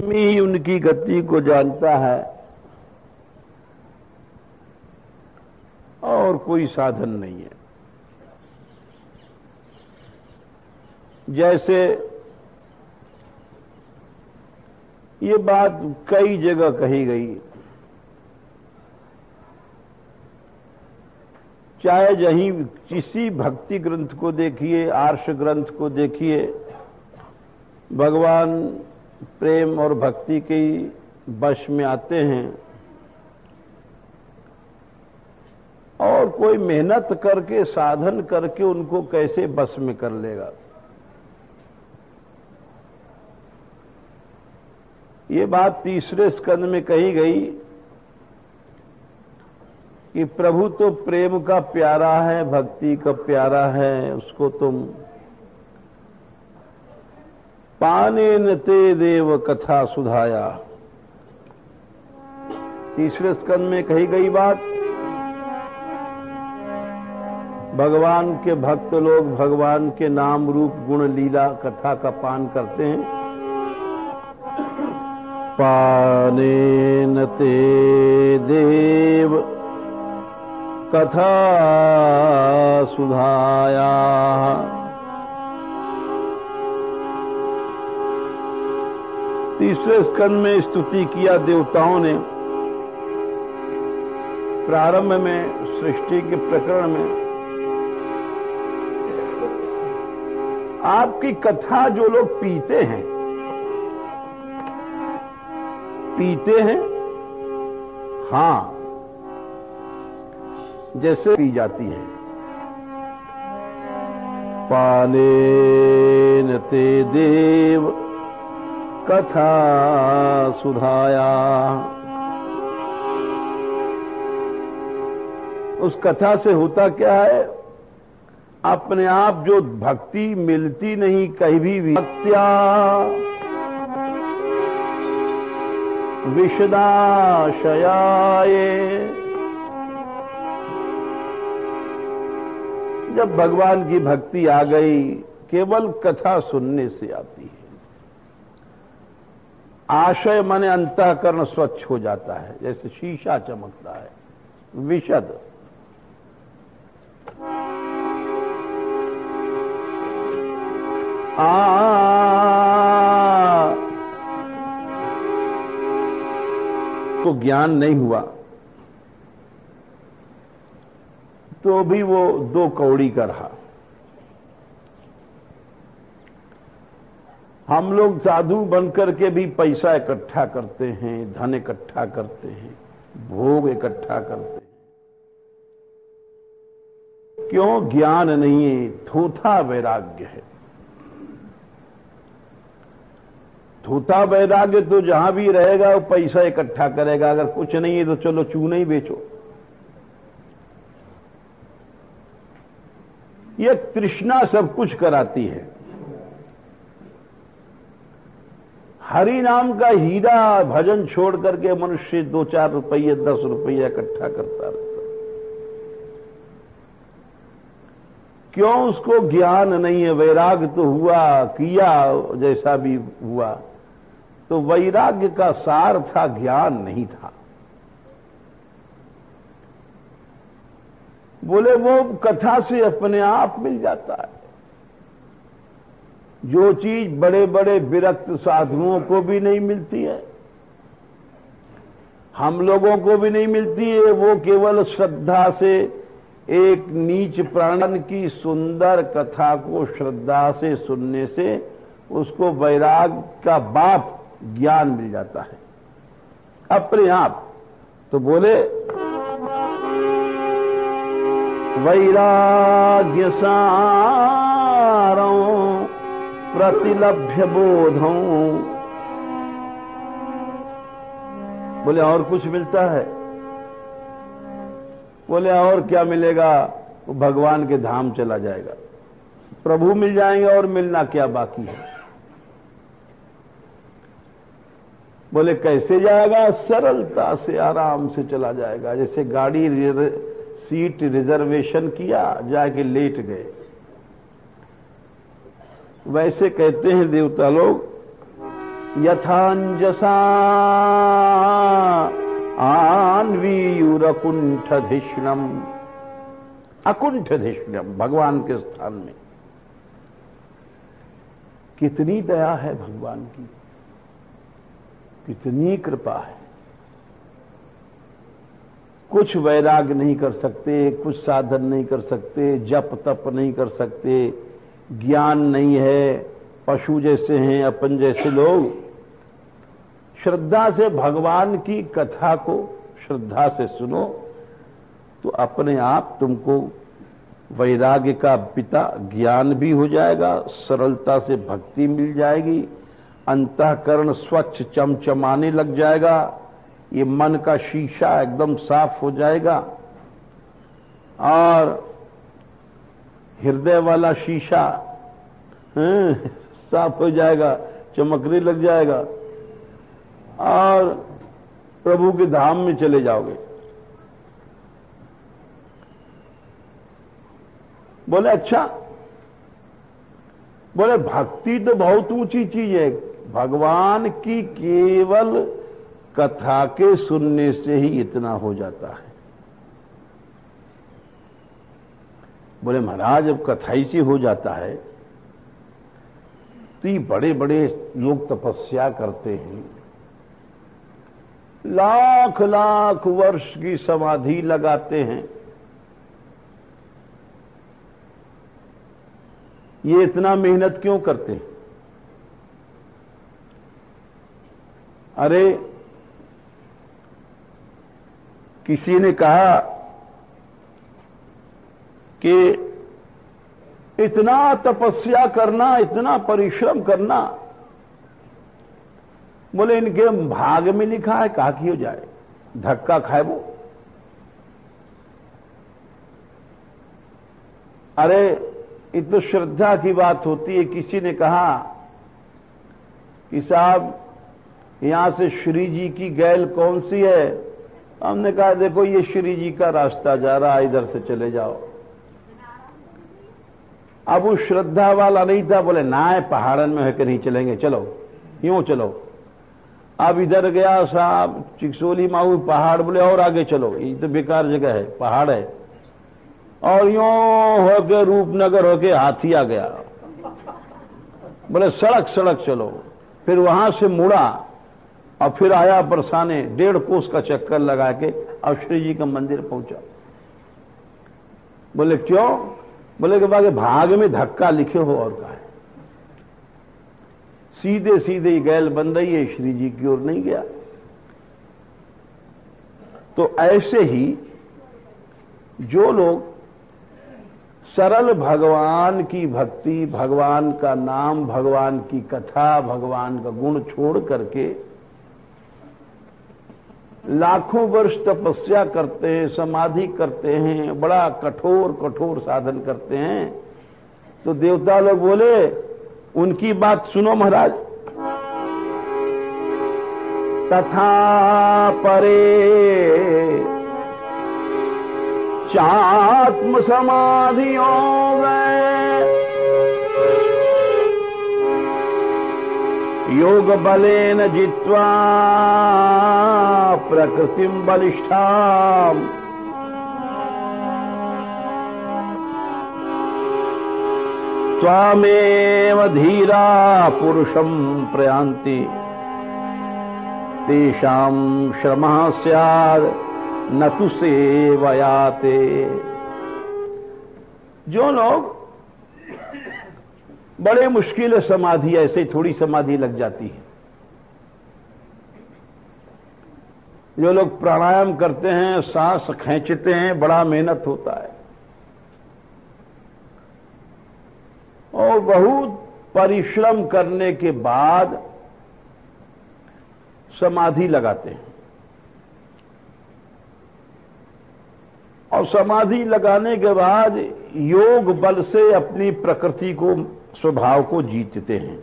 में ही उनकी गति को जानता है और कोई साधन नहीं है। जैसे ये बात कई जगह कही गई, चाहे जहीं किसी भक्ति ग्रंथ को देखिए, आर्ष ग्रंथ को देखिए, भगवान प्रेम और भक्ति के वश में आते हैं और कोई मेहनत करके साधन करके उनको कैसे बस में कर लेगा। ये बात तीसरे स्कंद में कही गई कि प्रभु तो प्रेम का प्यारा है, भक्ति का प्यारा है, उसको तुम पानेन ते देव कथा सुधाया। तीसरे स्कंद में कही गई बात, भगवान के भक्त लोग भगवान के नाम रूप गुण लीला कथा का पान करते हैं। पानेन ते देव कथा सुधाया। तीसरे स्कंद में स्तुति किया देवताओं ने। प्रारंभ में सृष्टि के प्रकरण में आपकी कथा जो लोग पीते हैं हां, जैसे पी जाती है। पानेन ते देव कथा सुधाया। उस कथा से होता क्या है, अपने आप जो भक्ति मिलती नहीं कहीं भी, भक्त्या विशदाशयाये, जब भगवान की भक्ति आ गई केवल कथा सुनने से आती है। आशय माने अंतःकरण स्वच्छ हो जाता है, जैसे शीशा चमकता है। विशद तो ज्ञान नहीं हुआ तो भी वो दो कौड़ी का रहा। हम लोग साधु बनकर के भी पैसा इकट्ठा करते हैं, धन इकट्ठा करते हैं, भोग इकट्ठा करते हैं। क्यों? ज्ञान नहीं है, थोथा वैराग्य है। थोथा वैराग्य तो जहां भी रहेगा वो पैसा इकट्ठा करेगा, अगर कुछ नहीं है तो चलो चूना ही बेचो। ये तृष्णा सब कुछ कराती है। हरि नाम का हीरा भजन छोड़ करके मनुष्य 2-4 रुपये 10 रुपये इकट्ठा करता रहता। क्यों? उसको ज्ञान नहीं है। वैराग्य तो हुआ, किया जैसा भी हुआ, तो वैराग्य का सार था, ज्ञान नहीं था। बोले वो कथा से अपने आप मिल जाता है। जो चीज बड़े बड़े विरक्त साधुओं को भी नहीं मिलती है, हम लोगों को भी नहीं मिलती है, वो केवल श्रद्धा से एक नीच प्राण की सुंदर कथा को श्रद्धा से सुनने से उसको वैराग का बाप ज्ञान मिल जाता है अपने आप। तो बोले वैराग्य सारं प्रतिलभ्य बोधं। बोले और कुछ मिलता है? बोले और क्या मिलेगा? वो भगवान के धाम चला जाएगा, प्रभु मिल जाएंगे, और मिलना क्या बाकी है? बोले कैसे जाएगा? सरलता से आराम से चला जाएगा। जैसे गाड़ी सीट रिजर्वेशन किया, जाके लेट गए। वैसे कहते हैं देवता लोग यथांजसा आन्वीयुरकुंठधिष्णम, अकुंठधिष्णम भगवान के स्थान में। कितनी दया है भगवान की, कितनी कृपा है। कुछ वैराग नहीं कर सकते, कुछ साधन नहीं कर सकते, जप तप नहीं कर सकते, ज्ञान नहीं है, पशु जैसे हैं अपन जैसे लोग। श्रद्धा से भगवान की कथा को श्रद्धा से सुनो तो अपने आप तुमको वैराग्य का पिता ज्ञान भी हो जाएगा, सरलता से भक्ति मिल जाएगी, अंतःकरण स्वच्छ चमचमाने लग जाएगा, ये मन का शीशा एकदम साफ हो जाएगा और हृदय वाला शीशा साफ हो जाएगा, चमकने लग जाएगा और प्रभु के धाम में चले जाओगे। बोले अच्छा, बोले भक्ति तो बहुत ऊंची चीज है, भगवान की केवल कथा के सुनने से ही इतना हो जाता है। बोले महाराज अब कथा ही से हो जाता है तो ये बड़े बड़े लोग तपस्या करते हैं, लाख लाख वर्ष की समाधि लगाते हैं, ये इतना मेहनत क्यों करते हैं? अरे किसी ने कहा कि इतना तपस्या करना, इतना परिश्रम करना, बोले इनके भाग में लिखा है, कहा कि हो जाए, धक्का खाए वो। अरे ये तो श्रद्धा की बात होती है। किसी ने कहा कि साहब यहां से श्री जी की गैल कौन सी है? हमने कहा देखो ये श्री जी का रास्ता जा रहा है, इधर से चले जाओ। अब वो श्रद्धा वाला नहीं था, बोले ना पहाड़न में होकर नहीं चलेंगे, चलो यूं चलो। अब इधर गया साहब चिकसोली माऊ पहाड़, बोले और आगे चलो, ये तो बेकार जगह है, पहाड़ है। और यूं होके रूपनगर होके हाथी आ गया, बोले सड़क सड़क चलो। फिर वहां से मुड़ा और फिर आया बरसाने, 1.5 कोस का चक्कर लगा के और श्री जी का मंदिर पहुंचा। बोले क्यों? बोले कि बाकी भाग में धक्का लिखे हो और कहा है, सीधे सीधे गैल बन रही है, श्री जी की ओर नहीं गया। तो ऐसे ही जो लोग सरल भगवान की भक्ति, भगवान का नाम, भगवान की कथा, भगवान का गुण छोड़ करके लाखों वर्ष तपस्या करते हैं, समाधि करते हैं, बड़ा कठोर कठोर साधन करते हैं, तो देवता लोग बोले उनकी बात सुनो महाराज। तथा परे चात्म समाधियों में योग बलेन जित्वा प्रकृतिम बलिष्ठाम त्वामेव धीरा पुरुषम प्रयान्ति तेषां श्रमः स्यात् न तु सेवयाते। जो लोग बड़े मुश्किल समाधि, ऐसे ही थोड़ी समाधि लग जाती है, जो लोग प्राणायाम करते हैं, सांस खींचते हैं, बड़ा मेहनत होता है और बहुत परिश्रम करने के बाद समाधि लगाते हैं, और समाधि लगाने के बाद योग बल से अपनी प्रकृति को, स्वभाव को जीतते हैं।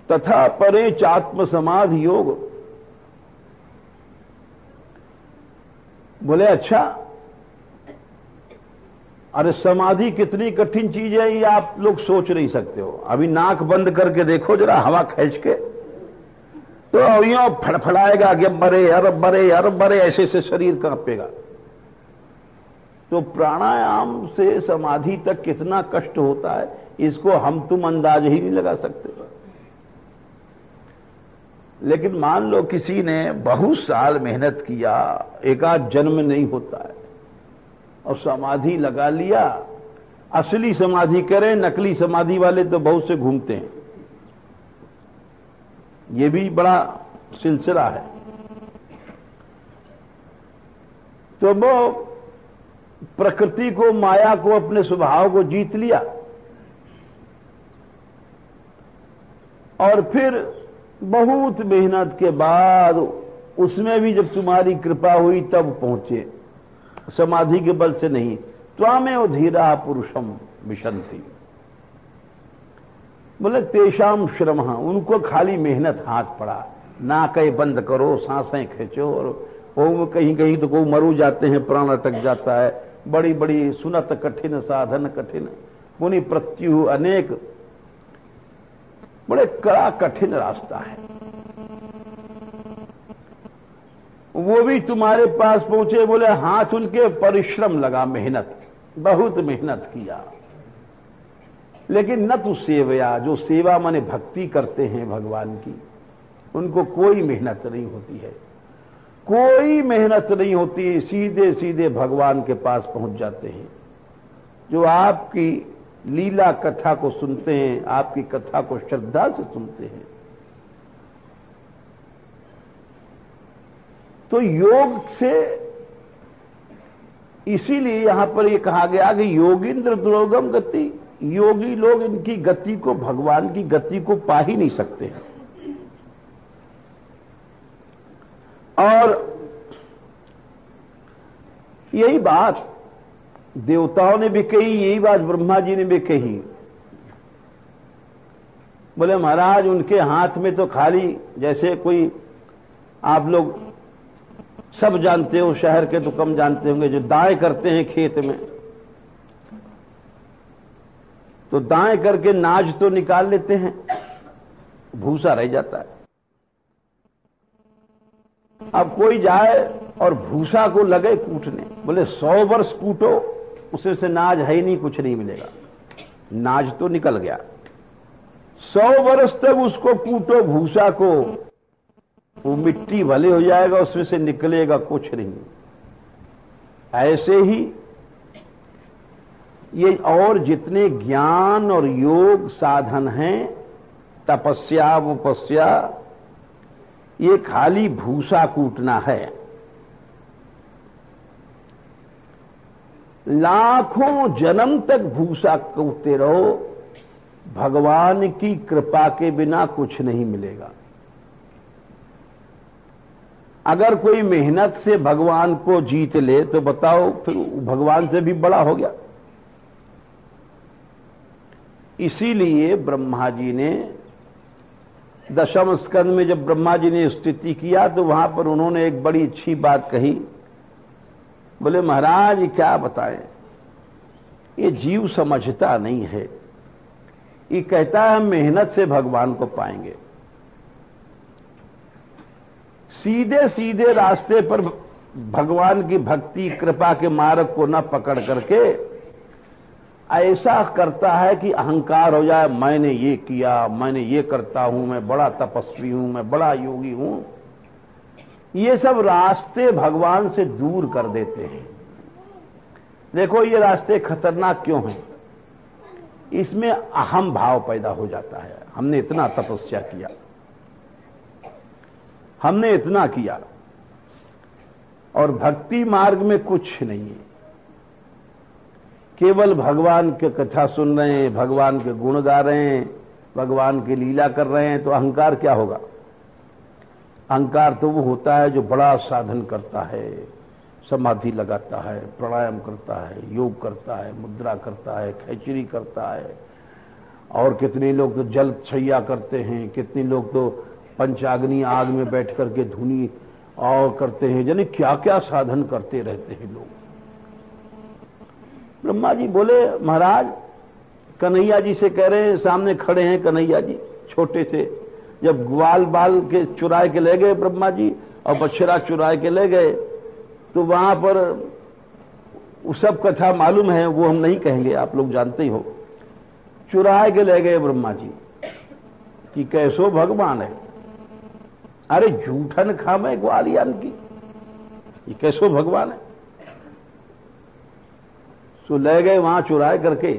तथा परे चात्म समाधि योग। बोले अच्छा, अरे समाधि कितनी कठिन चीज है ये आप लोग सोच नहीं सकते हो। अभी नाक बंद करके देखो जरा, हवा खींच के, तो यूं फड़फड़ाएगा कि बरे अरब बरे अरब बरे, ऐसे से शरीर कांपेगा। तो प्राणायाम से समाधि तक कितना कष्ट होता है इसको हम तुम अंदाज ही नहीं लगा सकते। लेकिन मान लो किसी ने बहुत साल मेहनत किया, एक आध जन्म नहीं होता है, और समाधि लगा लिया। असली समाधि करें, नकली समाधि वाले तो बहुत से घूमते हैं, ये भी बड़ा सिलसिला है। तो वो प्रकृति को, माया को, अपने स्वभाव को जीत लिया, और फिर बहुत मेहनत के बाद उसमें भी जब तुम्हारी कृपा हुई तब पहुंचे, समाधि के बल से नहीं। त्वामेव धीरा पुरुषम विशन्ति, बोले तेषाम श्रम, उनको खाली मेहनत हाथ पड़ा। नाकें बंद करो, सांसें खींचो, और वो कहीं कहीं तो कोई मरू जाते हैं, प्राण अटक जाता है। बड़ी बड़ी सुनत कठिन साधन कठिन, पुनि प्रत्यु अनेक, बड़े कड़ा कठिन रास्ता है। वो भी तुम्हारे पास पहुंचे, बोले हाथ उनके परिश्रम लगा, मेहनत, बहुत मेहनत किया, लेकिन न तो सेवया, जो सेवा माने भक्ति करते हैं भगवान की, उनको कोई मेहनत नहीं होती है, कोई मेहनत नहीं होती, सीधे सीधे भगवान के पास पहुंच जाते हैं। जो आपकी लीला कथा को सुनते हैं, आपकी कथा को श्रद्धा से सुनते हैं, तो योग से, इसीलिए यहां पर यह कहा गया कि योगींद्र दुर्गम गति, योगी लोग इनकी गति को, भगवान की गति को पा ही नहीं सकते हैं। और यही बात देवताओं ने भी कही, यही बात ब्रह्मा जी ने भी कही। बोले महाराज उनके हाथ में तो खाली, जैसे कोई, आप लोग सब जानते हो, शहर के तो कम जानते होंगे, जो दाएं करते हैं खेत में, तो दाएं करके नाज तो निकाल लेते हैं, भूसा रह जाता है। अब कोई जाए और भूसा को लगे कूटने, बोले 100 वर्ष कूटो, उसे से नाज है ही नहीं, कुछ नहीं मिलेगा। नाज तो निकल गया, 100 वर्ष तक उसको कूटो भूसा को, वो मिट्टी भले हो जाएगा, उसमें से निकलेगा कुछ नहीं। ऐसे ही ये और जितने ज्ञान और योग साधन हैं, तपस्या वपस्या, ये खाली भूसा कूटना है। लाखों जन्म तक भूसा कूटते रहो, भगवान की कृपा के बिना कुछ नहीं मिलेगा। अगर कोई मेहनत से भगवान को जीत ले तो बताओ, फिर भगवान से भी बड़ा हो गया। इसीलिए ब्रह्मा जी ने दशम स्कंद में जब ब्रह्मा जी ने स्तुति किया तो वहां पर उन्होंने एक बड़ी अच्छी बात कही। बोले महाराज क्या बताएं, ये जीव समझता नहीं है, ये कहता है हम मेहनत से भगवान को पाएंगे। सीधे सीधे रास्ते पर भगवान की भक्ति कृपा के मार्ग को न पकड़ करके ऐसा करता है कि अहंकार हो जाए, मैंने ये किया, मैंने ये करता हूं, मैं बड़ा तपस्वी हूं, मैं बड़ा योगी हूं। ये सब रास्ते भगवान से दूर कर देते हैं। देखो ये रास्ते खतरनाक क्यों हैं, इसमें अहम भाव पैदा हो जाता है। हमने इतना तपस्या किया, हमने इतना किया, और भक्ति मार्ग में कुछ नहीं है, केवल भगवान की कथा सुन रहे हैं, भगवान के गुण गा रहे हैं, भगवान की लीला कर रहे हैं, तो अहंकार क्या होगा? अहंकार तो वो होता है जो बड़ा साधन करता है, समाधि लगाता है, प्राणायाम करता है, योग करता है, मुद्रा करता है, खैचरी करता है, और कितने लोग तो जल शैया करते हैं, कितने लोग तो पंचाग्नि आग में बैठ करके धुनी और करते हैं, यानी क्या क्या साधन करते रहते हैं लोग। ब्रह्मा जी बोले महाराज, कन्हैया जी से कह रहे हैं, सामने खड़े हैं कन्हैया जी छोटे से, जब ग्वाल बाल के चुराए के ले गए ब्रह्मा जी और बछड़ा चुराए के ले गए, तो वहां पर वो सब कथा मालूम है, वो हम नहीं कहेंगे, आप लोग जानते ही हो। चुराए के ले गए ब्रह्मा जी कि कैसो भगवान है, अरे जूठन खामे ग्वालियन की, ये कैसो भगवान है। तो ले गए वहां चुराए करके,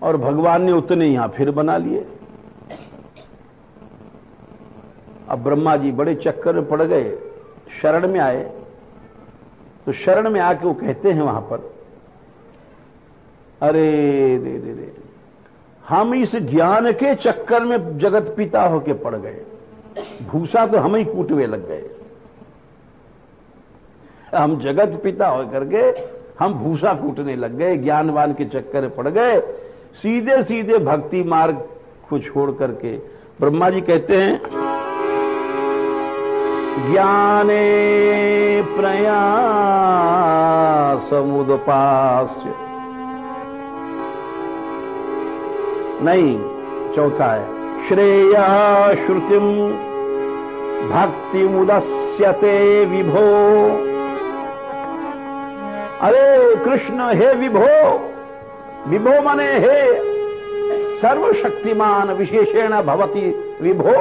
और भगवान ने उतने यहां फिर बना लिए। अब ब्रह्मा जी बड़े चक्कर में पड़ गए, शरण में आए, तो शरण में आके वो कहते हैं वहां पर, अरे रे रे रे, हम इस ज्ञान के चक्कर में जगत पिता होके पड़ गए, भूसा तो हम ही कूटवे लग गए। हम जगत पिता हो करके हम भूसा कूटने लग गए, ज्ञानवान के चक्कर में पड़ गए, सीधे सीधे भक्ति मार्ग को छोड़ करके। ब्रह्मा जी कहते हैं, ज्ञाने प्रयासमुदपास्य, नहीं, चौथा है, श्रेया श्रुतिम भक्ति मुदस्यते विभो। अरे कृष्ण, हे विभो, विभो माने हे सर्वशक्तिमान विशेषेण भवति विभो,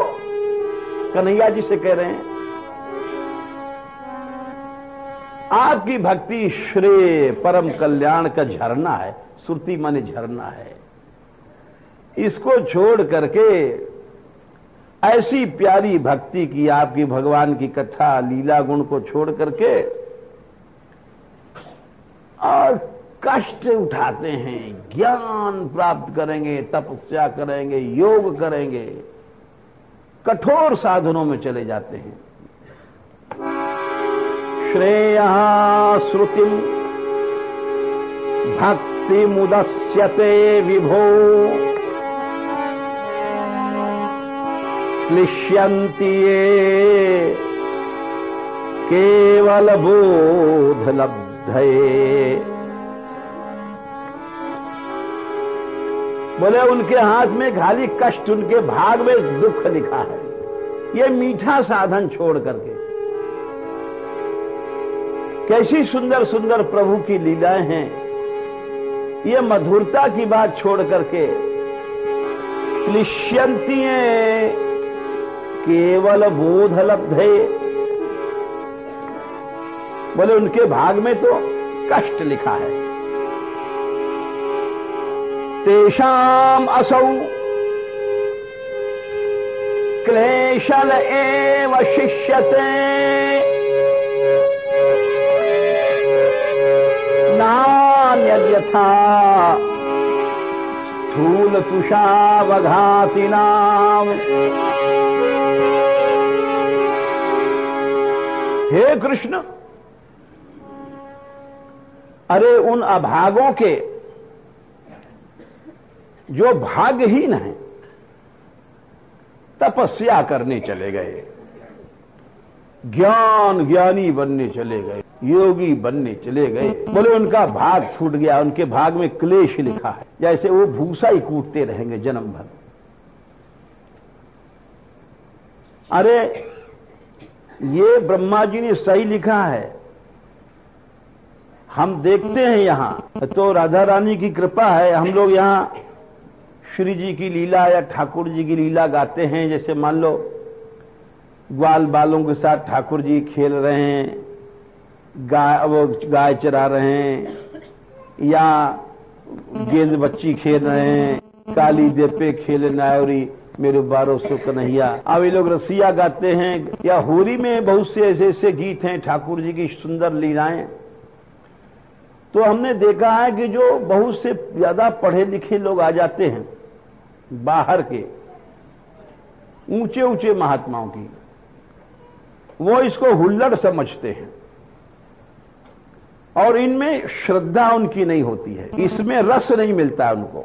कन्हैया जी से कह रहे हैं, आपकी भक्ति श्रेय परम कल्याण का झरना है। श्रुति माने झरना है, इसको छोड़ करके ऐसी प्यारी भक्ति की, आपकी भगवान की कथा लीला गुण को छोड़ करके और कष्ट उठाते हैं, ज्ञान प्राप्त करेंगे, तपस्या करेंगे, योग करेंगे, कठोर साधनों में चले जाते हैं। श्रेया श्रुतिम भक्ति मुदस्यते विभो, क्लिश्यन्ति ये केवल बोध लब्धये। बोले उनके हाथ में खाली कष्ट, उनके भाग में दुख लिखा है। ये मीठा साधन छोड़ करके, कैसी सुंदर सुंदर प्रभु की लीलाएं हैं, ये मधुरता की बात छोड़ करके क्लिश्यन्ति केवल बोध लब्धे, बोले उनके भाग में तो कष्ट लिखा है। तेषाम असौ क्लेशल एव शिष्यते, नान्यथा स्थूल तुषावघातिनाम। हे कृष्ण, अरे उन अभागों के जो भाग्यहीन हैं, तपस्या करने चले गए, ज्ञानी बनने चले गए, योगी बनने चले गए, बोले उनका भाग छूट गया, उनके भाग में क्लेश लिखा है, जैसे वो भूसा ही कूटते रहेंगे जन्म भर। अरे ये ब्रह्मा जी ने सही लिखा है, हम देखते हैं यहां तो राधा रानी की कृपा है, हम लोग यहां श्री जी की लीला या ठाकुर जी की लीला गाते हैं। जैसे मान लो ग्वाल बालों के साथ ठाकुर जी खेल रहे हैं, गाय चरा रहे हैं, या गेंद बच्ची खेल रहे हैं, काली देपे खेल नायरी मेरे 1200 कन्हैया। अब ये लोग रसिया गाते हैं, या होली में बहुत से ऐसे ऐसे गीत हैं ठाकुर जी की सुंदर लीलाएं। तो हमने देखा है कि जो बहुत से ज्यादा पढ़े लिखे लोग आ जाते हैं बाहर के, ऊंचे ऊंचे महात्माओं की, वो इसको हुल्लड़ समझते हैं और इनमें श्रद्धा उनकी नहीं होती है, इसमें रस नहीं मिलता है उनको।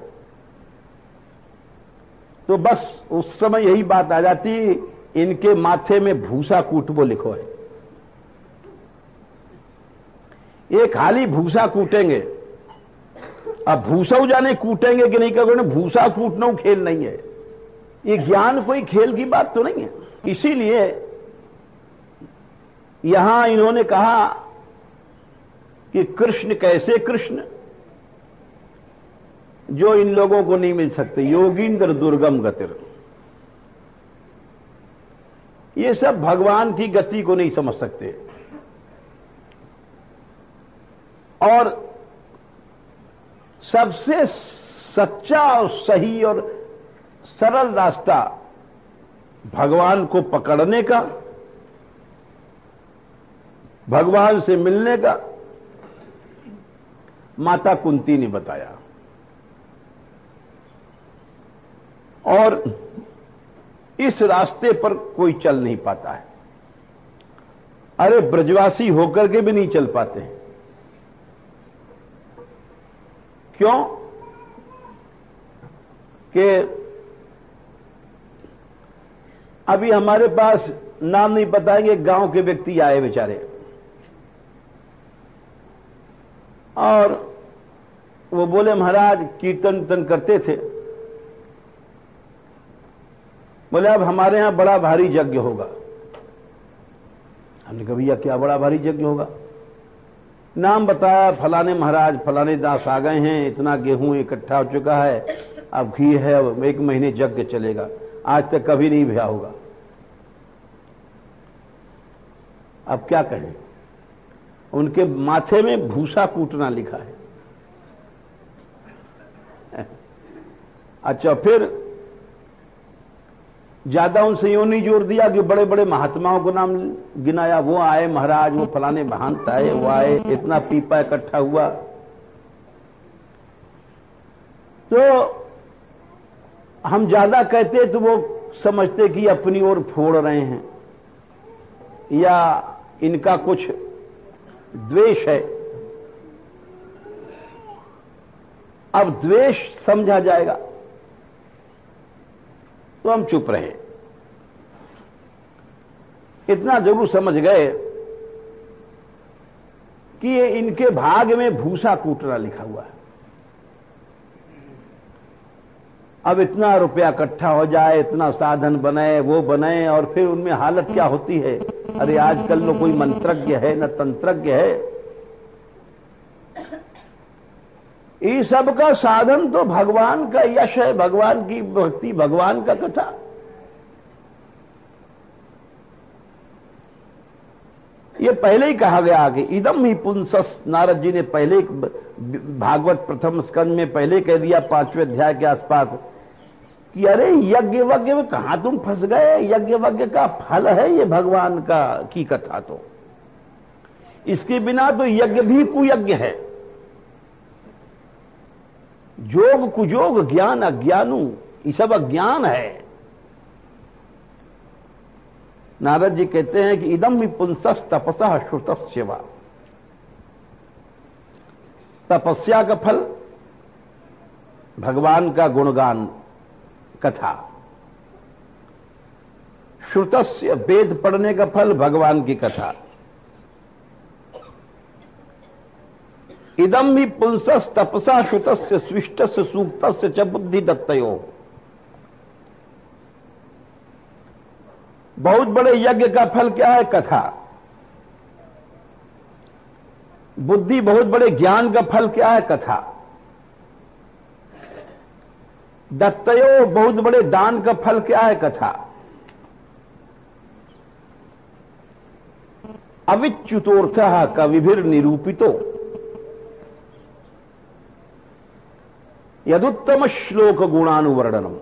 तो बस उस समय यही बात आ जाती, इनके माथे में भूसा कूटबो लिखो है। ये खाली भूसा कूटेंगे। अब भूसा जाने कूटेंगे कि नहीं करोगे, भूसा कूटना खेल नहीं है। ये ज्ञान कोई खेल की बात तो नहीं है। इसीलिए यहां इन्होंने कहा कि कृष्ण कैसे कृष्ण, जो इन लोगों को नहीं मिल सकते। योगींद्र दुर्गम गतिर, ये सब भगवान की गति को नहीं समझ सकते। और सबसे सच्चा और सही और सरल रास्ता भगवान को पकड़ने का, भगवान से मिलने का, माता कुंती ने बताया। और इस रास्ते पर कोई चल नहीं पाता है। अरे ब्रजवासी होकर के भी नहीं चल पाते हैं। क्यों? कि अभी हमारे पास नाम नहीं बताएंगे, गांव के व्यक्ति आए बेचारे, और वो बोले महाराज कीर्तन करते थे, बोले अब हमारे यहां बड़ा भारी यज्ञ होगा। हमने कहा भैया क्या बड़ा भारी यज्ञ होगा? नाम बताया, फलाने महाराज फलाने दास आ गए हैं, इतना गेहूं इकट्ठा हो चुका है, अब घी है, अब 1 महीने यज्ञ चलेगा, आज तक कभी नहीं भया होगा। अब क्या कहें? उनके माथे में भूसा कूटना लिखा है। अच्छा, फिर ज्यादा उनसे यूं नहीं जोर दिया कि बड़े बड़े महात्माओं को नाम गिनाया। वो आए महाराज, वो फलाने महंत आए, वो आए, इतना पीपा इकट्ठा हुआ। तो हम ज्यादा कहते तो वो समझते कि अपनी ओर फोड़ रहे हैं या इनका कुछ द्वेष है। अब द्वेष समझा जाएगा तो हम चुप रहे। इतना जरूर समझ गए कि ये इनके भाग में भूसा कूटना लिखा हुआ है। अब इतना रुपया इकट्ठा हो जाए, इतना साधन बने, वो बने, और फिर उनमें हालत क्या होती है। अरे आजकल न कोई मंत्रज्ञ है न तंत्रज्ञ है। इस सब का साधन तो भगवान का यश है, भगवान की भक्ति, भगवान का कथा। ये पहले ही कहा गया कि इदम ही पुंसस, नारद जी ने पहले भागवत प्रथम स्कंद में पहले कह दिया 5वें अध्याय के आसपास कि अरे यज्ञ वज्ञ में कहां तुम फंस गए, यज्ञ वज्ञ का फल है ये भगवान का की कथा। तो इसके बिना तो यज्ञ भी कुयज्ञ है। जोग कुजोग ज्ञान अज्ञानु, ये सब अज्ञान है। नारद जी कहते हैं कि इदम ही पुंसस तपसा श्रुतस्य वा। तपस्या का फल भगवान का गुणगान कथा, श्रुतस्य वेद पढ़ने का फल भगवान की कथा। इदम ही पुंसस तपसा श्रुतस्य स्विष्टस्य सूक्तस्य च बुद्धि दत्तयो। बहुत बड़े यज्ञ का फल क्या है? कथा। बुद्धि बहुत बड़े ज्ञान का फल क्या है? कथा। दत्तयो बहुत बड़े दान का फल क्या है? कथा। अविच्युतोर्थः कविभिर निरूपितो यदुत्तम श्लोक गुणानुवर्णनम।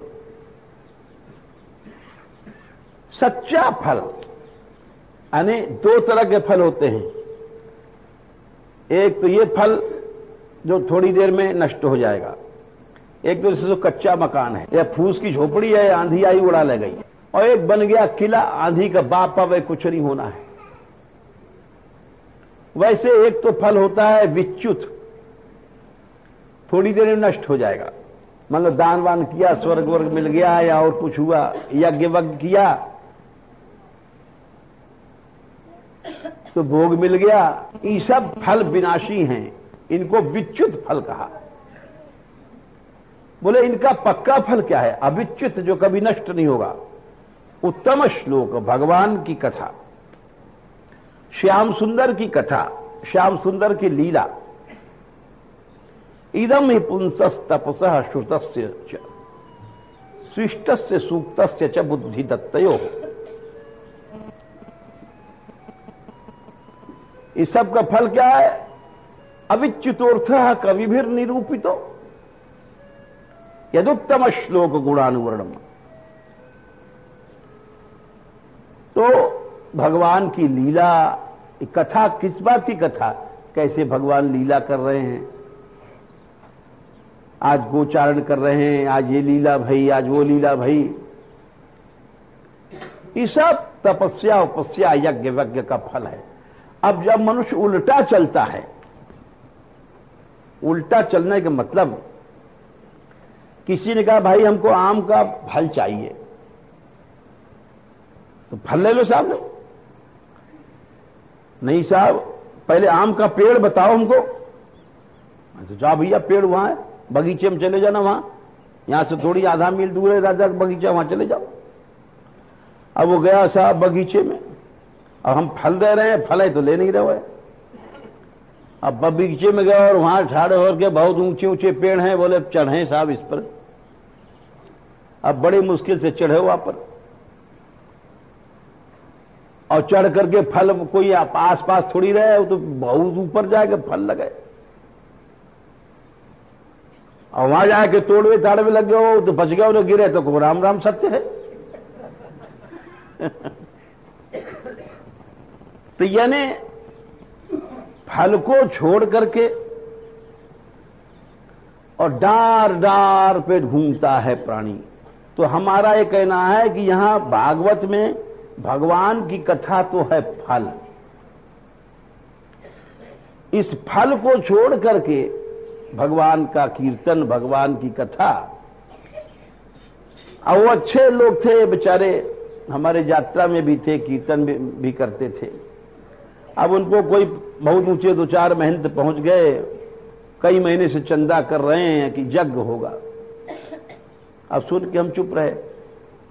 सच्चा फल यानी 2 तरह के फल होते हैं। एक तो ये फल जो थोड़ी देर में नष्ट हो जाएगा, एक तो जैसे कच्चा मकान है या फूस की झोपड़ी है, आंधी आई उड़ा ले गई, और एक बन गया किला, आंधी का बाप पावे कुछ नहीं होना है। वैसे एक तो फल होता है विच्युत, थोड़ी देर में नष्ट हो जाएगा। मतलब दान वान किया, स्वर्ग वर्ग मिल गया या और कुछ हुआ, यज्ञ वज्ञ किया, तो भोग मिल गया। ये सब फल विनाशी हैं, इनको विच्युत फल कहा। बोले इनका पक्का फल क्या है? अविच्युत, जो कभी नष्ट नहीं होगा। उत्तम श्लोक, भगवान की कथा, श्याम सुंदर की कथा, श्याम सुंदर की लीला। इदम ही पुंसस तपसः श्रुतस्य च स्विष्टस्य सूक्तस्य च बुद्धि दत्तयो। इस सब का फल क्या है? अविच्युतोर्थः कविभिर निरूपितो यदुत्तम श्लोक गुणानुवर्णम। तो भगवान की लीला, कथा किस बात की कथा? कैसे भगवान लीला कर रहे हैं, आज गोचारण कर रहे हैं, आज ये लीला भई, आज वो लीला भई। ये सब तपस्या उपस्या यज्ञ वज्ञ का फल है। अब जब मनुष्य उल्टा चलता है, उल्टा चलने का मतलब, किसी ने कहा भाई हमको आम का फल चाहिए, तो फल ले लो साहब। लो नहीं साहब, पहले आम का पेड़ बताओ हमको। तो जाओ भैया, पेड़ वहां है, बगीचे में चले जाना, वहां यहां से थोड़ी आधा मील दूर है राजा का बगीचा, वहां चले जाओ। अब वो गया साहब बगीचे में, अब हम फल दे रहे हैं, फल है तो ले नहीं रहे। अब बगीचे में गए और वहां ठाड़े हो के बहुत ऊंचे ऊंचे पेड़ हैं, बोले चढ़े साहब इस पर। अब बड़ी मुश्किल से चढ़े वहां पर, और चढ़ करके फल कोई आस पास थोड़ी रहे, वो तो बहुत ऊपर जाके फल लगे, और वहां जाके तोड़वे ताड़वे लग गए, तो बच गए, उन्हें गिरे तो राम राम सत्य है। तो यानी फल को छोड़ करके और डार डार पे ढूंढता है प्राणी। तो हमारा ये कहना है कि यहां भागवत में भगवान की कथा तो है फल, इस फल को छोड़ करके भगवान का कीर्तन, भगवान की कथा। और वो अच्छे लोग थे बेचारे, हमारे यात्रा में भी थे, कीर्तन भी करते थे। अब उनको कोई बहुत ऊंचे 2-4 महंत पहुंच गए, कई महीने से चंदा कर रहे हैं कि यज्ञ होगा। अब सुन के हम चुप रहे।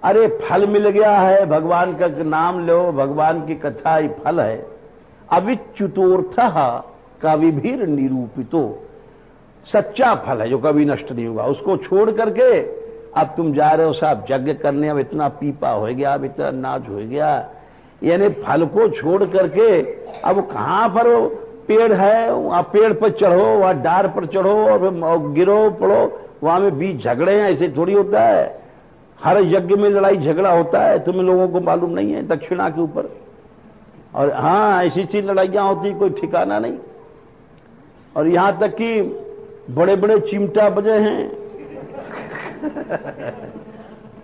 अरे फल मिल गया है, भगवान का नाम लो, भगवान की कथा ही फल है। अविच्युतोर्थः कविभिर निरूपितो, सच्चा फल है जो कभी नष्ट नहीं होगा। उसको छोड़ करके अब तुम जा रहे हो साहब यज्ञ करने, अब इतना पीपा हो गया, अब इतना नाच हो गया। यानी फल को छोड़ करके अब कहां पर पेड़ है, वहां पेड़ पर चढ़ो, वहां डार पर चढ़ो और गिरो पड़ो, वहां में बीच झगड़े हैं, ऐसे थोड़ी होता है। हर यज्ञ में लड़ाई झगड़ा होता है, तुम्हें लोगों को मालूम नहीं है, दक्षिणा के ऊपर। और हाँ, ऐसी सी लड़ाइयां होती, कोई ठिकाना नहीं। और यहां तक कि बड़े बड़े चिमटा बजे हैं,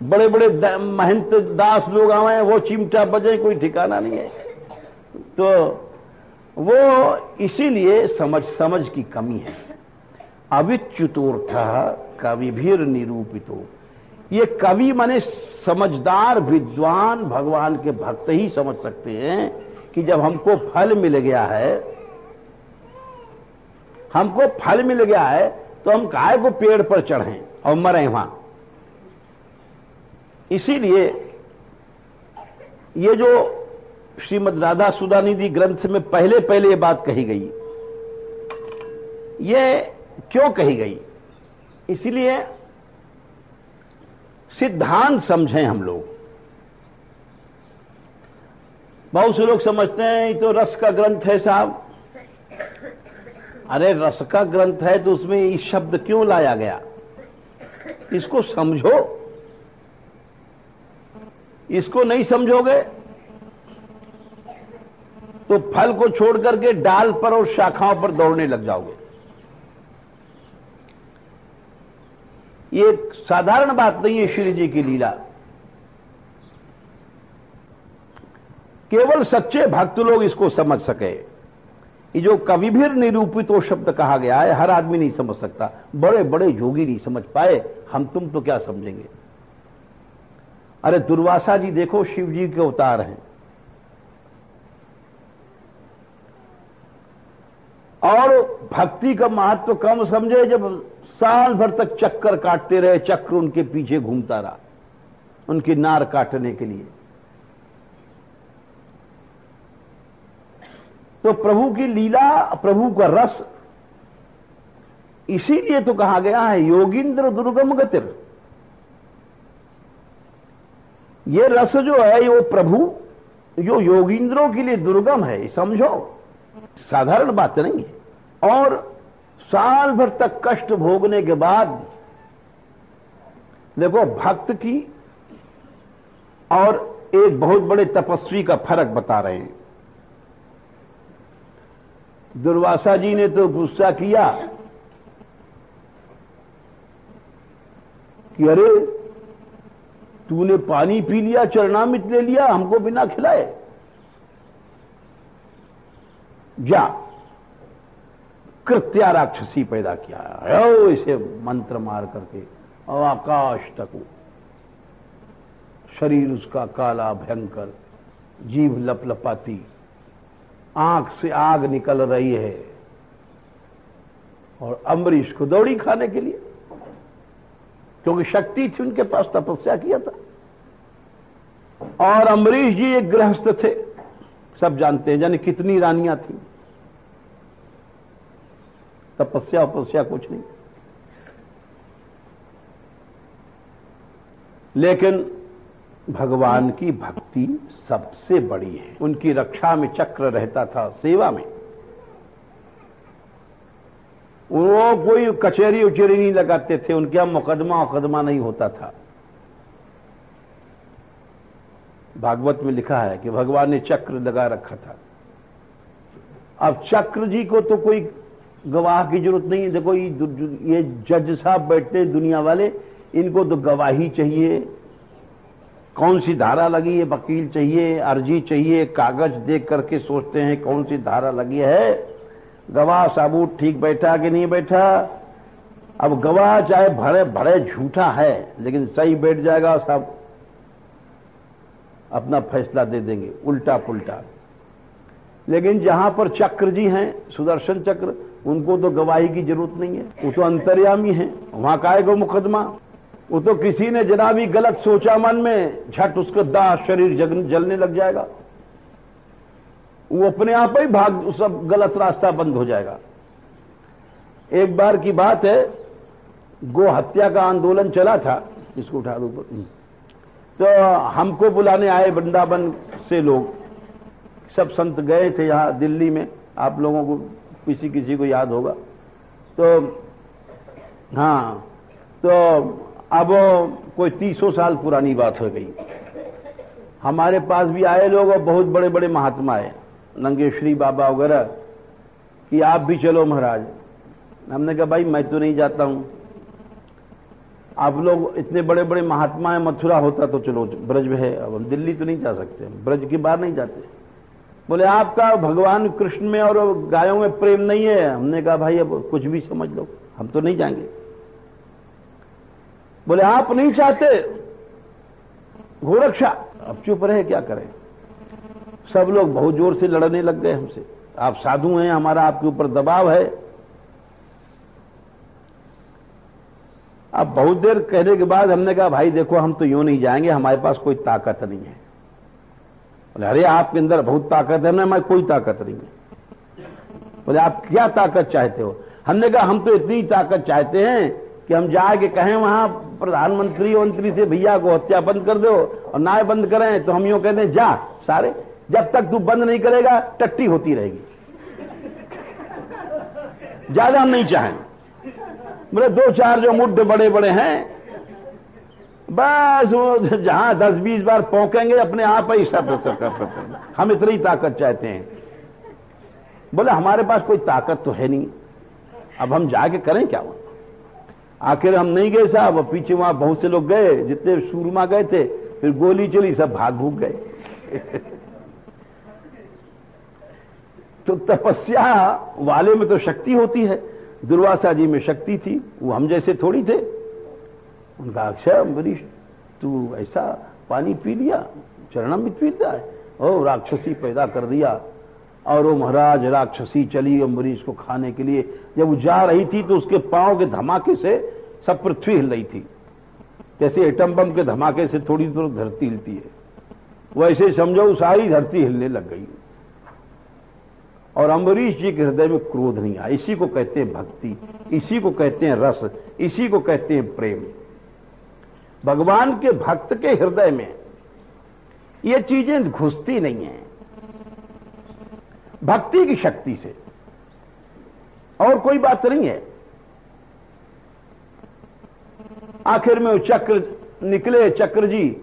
बड़े बड़े महंत दास लोग आए हैं, वो चिमटा बजे, कोई ठिकाना नहीं है। तो वो इसीलिए समझ की कमी है। अविच्युतोर्थः कविभिर निरूपितो। ये कवि माने समझदार विद्वान भगवान के भक्त ही समझ सकते हैं कि जब हमको फल मिल गया है, हमको फल मिल गया है, तो हम काहे को पेड़ पर चढ़ें और मरें वहां। इसीलिए ये जो श्रीमद् राधा सुधानिधि ग्रंथ में पहले पहले ये बात कही गई, ये क्यों कही गई? इसलिए सिद्धांत समझें हम लोग। बहुत से लोग समझते हैं ये तो रस का ग्रंथ है साहब। अरे रस का ग्रंथ है तो उसमें इस शब्द क्यों लाया गया? इसको समझो। इसको नहीं समझोगे तो फल को छोड़ करके डाल पर और शाखाओं पर दौड़ने लग जाओगे। ये साधारण बात नहीं है श्री जी की लीला। केवल सच्चे भक्त लोग इसको समझ सके। ये जो कविभिर निरूपितो शब्द कहा गया है, हर आदमी नहीं समझ सकता। बड़े बड़े योगी नहीं समझ पाए, हम तुम तो क्या समझेंगे। अरे दुर्वासा जी देखो, शिव जी के अवतार हैं। और भक्ति का महत्व कम समझे जब साल भर तक चक्कर काटते रहे, चक्र उनके पीछे घूमता रहा उनकी नार काटने के लिए। तो प्रभु की लीला, प्रभु का रस, इसीलिए तो कहा गया है योगींद्र दुर्गम गतिर। ये रस जो है वो प्रभु जो योगींद्रों के लिए दुर्गम है, समझो, साधारण बात नहीं है। और साल भर तक कष्ट भोगने के बाद देखो भक्त की और एक बहुत बड़े तपस्वी का फर्क बता रहे हैं। दुर्वासा जी ने तो गुस्सा किया कि अरे तूने पानी पी लिया, चरणामृत ले लिया, हमको बिना खिलाए, जा। कृत्या राक्षसी पैदा किया है, इसे मंत्र मार करके और आकाश तक शरीर उसका काला भयंकर, जीभ लपलपाती, आंख से आग निकल रही है, और अम्बरीश को दौड़ी खाने के लिए, क्योंकि शक्ति थी उनके पास, तपस्या किया था। और अम्बरीश जी एक गृहस्थ थे, सब जानते हैं, जाने कितनी रानियां थी, तपस्या उपस्या कुछ नहीं। लेकिन भगवान की भक्ति सबसे बड़ी है। उनकी रक्षा में चक्र रहता था, सेवा में। वो कोई कचहरी उचेरी नहीं लगाते थे, उनके यहां मुकदमा नहीं होता था। भागवत में लिखा है कि भगवान ने चक्र लगा रखा था। अब चक्र जी को तो कोई गवाह की जरूरत नहीं है। देखो ये जज साहब बैठते दुनिया वाले, इनको तो गवाही चाहिए, कौन सी धारा लगी है, वकील चाहिए, अर्जी चाहिए, कागज देख करके सोचते हैं कौन सी धारा लगी है, गवाह साबूत ठीक बैठा कि नहीं बैठा। अब गवाह चाहे भरे भरे झूठा है, लेकिन सही बैठ जाएगा, सब अपना फैसला दे देंगे उल्टा पुल्टा। लेकिन जहां पर चक्र जी हैं, सुदर्शन चक्र, उनको तो गवाही की जरूरत नहीं है, वो तो अंतर्यामी है। वहां काहेगा मुकदमा, वो तो किसी ने जरा भी गलत सोचा मन में, झट उसका दाह शरीर जलने लग जाएगा, वो अपने आप ही भाग, सब गलत रास्ता बंद हो जाएगा। एक बार की बात है, गो हत्या का आंदोलन चला था, इसको उठा दो, तो हमको बुलाने आए वृंदावन से लोग, सब संत गए थे यहां दिल्ली में, आप लोगों को किसी को याद होगा। तो हाँ, तो अब कोई 300 साल पुरानी बात हो गई। हमारे पास भी आए लोग, और बहुत बड़े बड़े महात्मा आए, नंगेश्वरी बाबा वगैरह, कि आप भी चलो महाराज। हमने कहा भाई मैं तो नहीं जाता हूं, आप लोग इतने बड़े बड़े महात्मा है, मथुरा होता तो चलो, ब्रज में है, अब हम दिल्ली तो नहीं जा सकते, ब्रज के बाहर नहीं जाते। बोले आपका भगवान कृष्ण में और गायों में प्रेम नहीं है। हमने कहा भाई अब कुछ भी समझ लो, हम तो नहीं जाएंगे। बोले आप नहीं चाहते गोरक्षा, अब चुप रहे, क्या करें। सब लोग बहुत जोर से लड़ने लग गए हमसे, आप साधु हैं, हमारा आपके ऊपर दबाव है। अब बहुत देर कहने के बाद हमने कहा भाई देखो हम तो यूं नहीं जाएंगे, हमारे पास कोई ताकत नहीं है। बोले अरे आपके अंदर बहुत ताकत है ना। मैं कोई ताकत नहीं है। बोले आप क्या ताकत चाहते हो। हमने कहा हम तो इतनी ताकत चाहते हैं कि हम जाके कहें वहां प्रधानमंत्री मंत्री से भैया को हत्या बंद कर दो, और ना बंद करें तो हम यूं कहते हैं जा सारे, जब तक तू बंद नहीं करेगा टट्टी होती रहेगी। ज्यादा हम नहीं चाहें। बोले 2-4 जो मुद्दे बड़े बड़े हैं, बस वो जहां 10-20 बार पौंकेंगे अपने आप ही सब हम इतनी ताकत चाहते हैं। बोले हमारे पास कोई ताकत तो है नहीं, अब हम जाके करें क्या। आखिर हम नहीं गए साहब, पीछे वहां बहुत से लोग गए, जितने सूरमा गए थे, फिर गोली चली, सब भाग भूग गए। तो तपस्या वाले में तो शक्ति होती है, दुर्वासा जी में शक्ति थी, वो हम जैसे थोड़ी थे। उनका अक्षय अम्बरीश तू ऐसा पानी पी लिया, चरणामृत पीता है, ओ राक्षसी पैदा कर दिया। और वो महाराज राक्षसी चली अम्बरीश को खाने के लिए। जब वो जा रही थी तो उसके पांव के धमाके से सब पृथ्वी हिल रही थी, जैसे एटम बम के धमाके से थोड़ी दूर धरती हिलती है, वैसे समझो सारी धरती हिलने लग गई। और अम्बरीश जी के हृदय में क्रोध नहीं आया। इसी को कहते हैं भक्ति, इसी को कहते हैं रस, इसी को कहते हैं प्रेम। भगवान के भक्त के हृदय में ये चीजें घुसती नहीं है भक्ति की शक्ति से, और कोई बात नहीं है। आखिर में वो चक्र निकले, चक्र जी,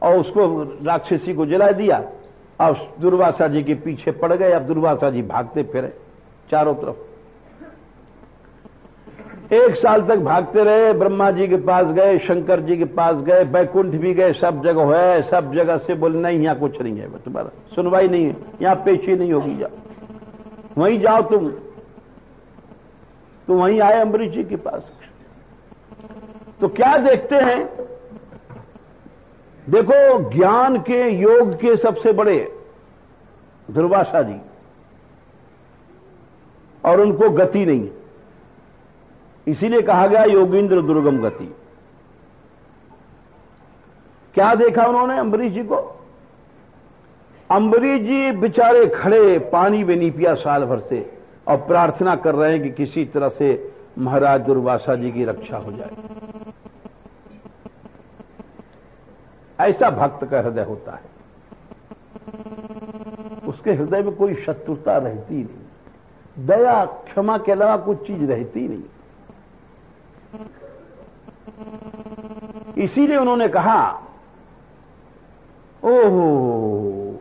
और उसको राक्षसी को जला दिया। अब दुर्वासा जी के पीछे पड़ गए। अब दुर्वासा जी भागते फिरे चारों तरफ। 1 साल तक भागते रहे। ब्रह्मा जी के पास गए, शंकर जी के पास गए, बैकुंठ भी गए, सब जगह है। सब जगह से बोले नहीं, यहां कुछ नहीं है, तुम्हारा सुनवाई नहीं है, यहां पेशी नहीं होगी, जाओ वहीं जाओ तुम। तो वहीं आए अम्बरीश जी के पास। तो क्या देखते हैं, देखो ज्ञान के, योग के सबसे बड़े दुर्वासा जी, और उनको गति नहीं, इसीलिए कहा गया योगींद्र दुर्गम गति। क्या देखा उन्होंने अम्बरीश जी को? अम्बरीश जी बेचारे खड़े, पानी भी नहीं पिया साल भर से, और प्रार्थना कर रहे हैं कि किसी तरह से महाराज दुर्वासा जी की रक्षा हो जाए। ऐसा भक्त का हृदय होता है, उसके हृदय में कोई शत्रुता रहती नहीं, दया क्षमा के अलावा कुछ चीज रहती नहीं। इसीलिए उन्होंने कहा, ओहो